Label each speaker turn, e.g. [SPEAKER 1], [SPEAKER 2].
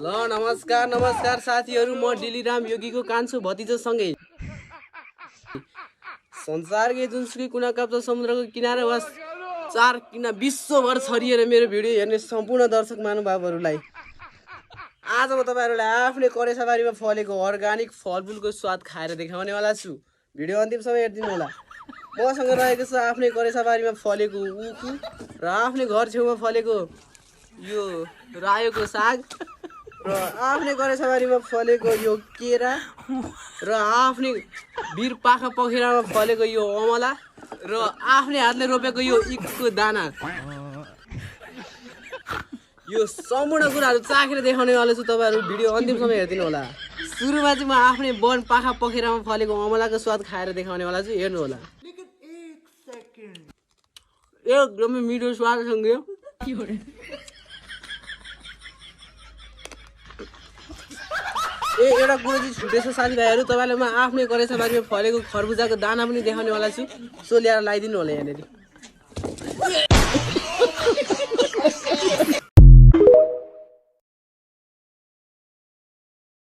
[SPEAKER 1] ल नमस्कार साथीहरु, म डिलिराम योगीको कान्छो भतिजोसँगै संसारकै जुनसुकै कुना काप्चा समुद्रको किनारा वा चार किना विश्वभर छरिएर मेरो भिडियो हेर्ने सम्पूर्ण दर्शक महानुभावहरुलाई आज म तपाईहरुलाई आफ्नै करेसाबारीमा फलेको अर्गानिक फलफुलको स्वाद खाएर देखाउनेवाला छु। भिडियो अन्तिमसम्म हेर्दिनु होला। मसँग रहेको छ आफ्नै करेसाबारीमा फलेको उखु र आफ्नै घर छेउमा फलेको यो रायोको साग र आफ्नै करेसाबारीमा फलेको यो केरा र आफ्नै वीर पाखा पखेरामा फलेको यो अमला र आफ्नै हातले रोपेको यो इँखको दाना। यो सम्पूर्ण कुराहरु चाखेर देखाउनेवाला छु। तपाईहरु भिडियो अन्तिमसम्म हेर्दिनु होला। सुरुमा चाहिँ म आफ्नै वन पाखा पखेरामा फलेको अमलाको स्वाद खाएर देखाउनेवाला छु। हेर्नु होला। एकदमै मिठो स्वादसँग एउटा कुरो चाहिँ छुटेछ साथीभाइहरु, तपाईलाई म आफ्नै करेसाबारीमा फलेको खरबुजाको दाना पनि देखाउनेवाला छु। सो ल्याएर लगाइदिनु होला यहाँनेरि।